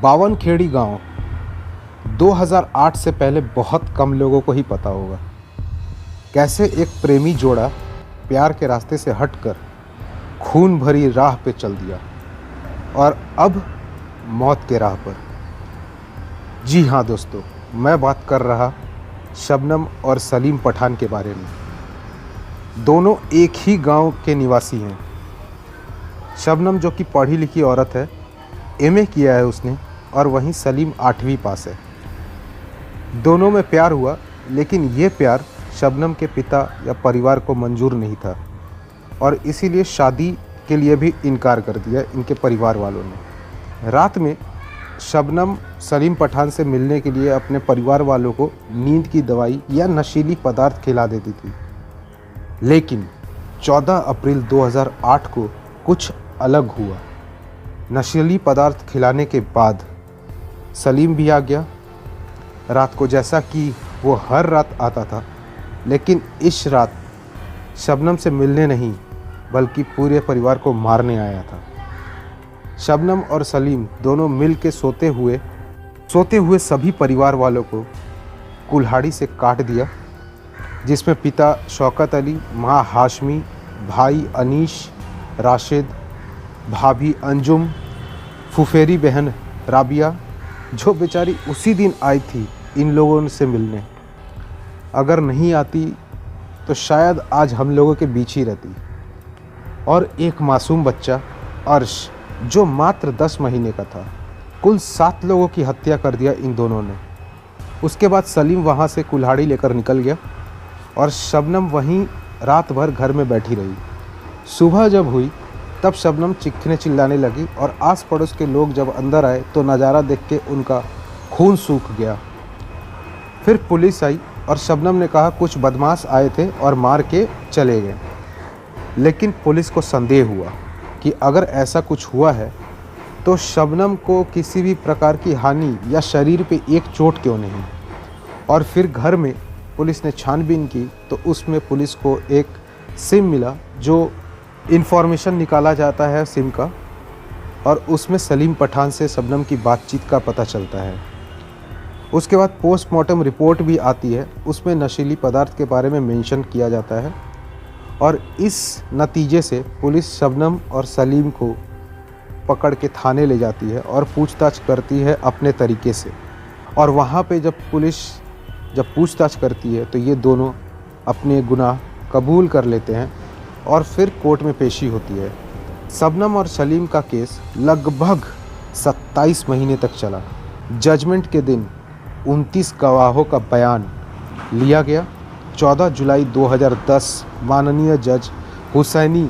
बावनखेड़ी गांव 2008 से पहले बहुत कम लोगों को ही पता होगा। कैसे एक प्रेमी जोड़ा प्यार के रास्ते से हटकर खून भरी राह पे चल दिया और अब मौत के राह पर। जी हाँ दोस्तों, मैं बात कर रहा शबनम और सलीम पठान के बारे में। दोनों एक ही गांव के निवासी हैं। शबनम जो कि पढ़ी लिखी औरत है, एमए किया है उसने, और वहीं सलीम 8वीं पास है। दोनों में प्यार हुआ, लेकिन ये प्यार शबनम के पिता या परिवार को मंजूर नहीं था और इसीलिए शादी के लिए भी इनकार कर दिया इनके परिवार वालों ने। रात में शबनम सलीम पठान से मिलने के लिए अपने परिवार वालों को नींद की दवाई या नशीली पदार्थ खिला देती थी। लेकिन 14 अप्रैल 2008 को कुछ अलग हुआ। नशीली पदार्थ खिलाने के बाद सलीम भी आ गया रात को, जैसा कि वो हर रात आता था। लेकिन इस रात शबनम से मिलने नहीं बल्कि पूरे परिवार को मारने आया था। शबनम और सलीम दोनों मिल के सोते हुए सभी परिवार वालों को कुल्हाड़ी से काट दिया, जिसमें पिता शौकत अली, माँ हाशमी, भाई अनीश, राशिद, भाभी अंजुम, फुफेरी बहन राबिया, जो बेचारी उसी दिन आई थी इन लोगों से मिलने। अगर नहीं आती तो शायद आज हम लोगों के बीच ही रहती। और एक मासूम बच्चा अर्श, जो मात्र 10 महीने का था। कुल 7 लोगों की हत्या कर दिया इन दोनों ने। उसके बाद सलीम वहाँ से कुल्हाड़ी लेकर निकल गया और शबनम वहीं रात भर घर में बैठी रही। सुबह जब हुई तब शबनम चीखने चिल्लाने लगी और आस पड़ोस के लोग जब अंदर आए तो नज़ारा देख के उनका खून सूख गया। फिर पुलिस आई और शबनम ने कहा कुछ बदमाश आए थे और मार के चले गए। लेकिन पुलिस को संदेह हुआ कि अगर ऐसा कुछ हुआ है तो शबनम को किसी भी प्रकार की हानि या शरीर पे एक चोट क्यों नहीं। और फिर घर में पुलिस ने छानबीन की तो उसमें पुलिस को एक सिम मिला, जो इन्फॉर्मेशन निकाला जाता है सिम का, और उसमें सलीम पठान से शबनम की बातचीत का पता चलता है। उसके बाद पोस्टमार्टम रिपोर्ट भी आती है, उसमें नशीली पदार्थ के बारे में मेंशन किया जाता है और इस नतीजे से पुलिस शबनम और सलीम को पकड़ के थाने ले जाती है और पूछताछ करती है अपने तरीके से। और वहाँ पे जब पुलिस पूछताछ करती है तो ये दोनों अपने गुनाह कबूल कर लेते हैं और फिर कोर्ट में पेशी होती है। शबनम और सलीम का केस लगभग 27 महीने तक चला। जजमेंट के दिन 29 गवाहों का बयान लिया गया। 14 जुलाई 2010 माननीय जज हुसैनी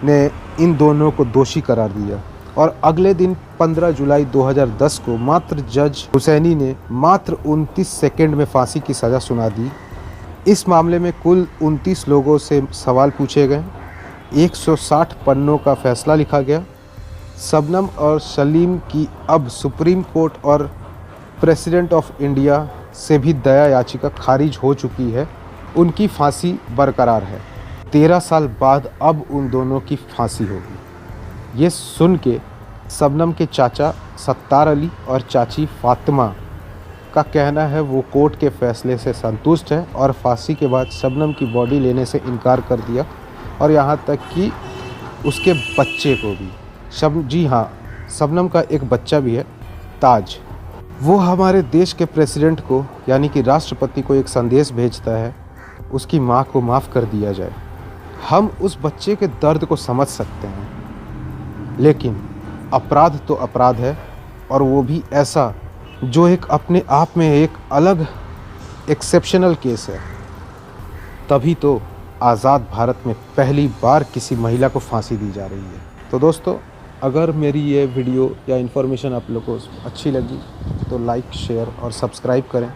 ने इन दोनों को दोषी करार दिया और अगले दिन 15 जुलाई 2010 को मात्र जज हुसैनी ने मात्र 29 सेकंड में फांसी की सज़ा सुना दी। इस मामले में कुल 29 लोगों से सवाल पूछे गए, 160 पन्नों का फैसला लिखा गया। शबनम और सलीम की अब सुप्रीम कोर्ट और प्रेसिडेंट ऑफ इंडिया से भी दया याचिका खारिज हो चुकी है। उनकी फांसी बरकरार है। 13 साल बाद अब उन दोनों की फांसी होगी। ये सुन के शबनम के चाचा सत्तार अली और चाची फातिमा का कहना है वो कोर्ट के फैसले से संतुष्ट है और फांसी के बाद शबनम की बॉडी लेने से इनकार कर दिया, और यहाँ तक कि उसके बच्चे को भी। जी हाँ, शबनम का एक बच्चा भी है, ताज। वो हमारे देश के प्रेसिडेंट को यानी कि राष्ट्रपति को एक संदेश भेजता है, उसकी माँ को माफ़ कर दिया जाए। हम उस बच्चे के दर्द को समझ सकते हैं, लेकिन अपराध तो अपराध है, और वो भी ऐसा जो एक अपने आप में एक अलग एक्सेप्शनल केस है। तभी तो आज़ाद भारत में पहली बार किसी महिला को फांसी दी जा रही है। तो दोस्तों, अगर मेरी ये वीडियो या इन्फॉर्मेशन आप लोगों को अच्छी लगी तो लाइक, शेयर और सब्सक्राइब करें।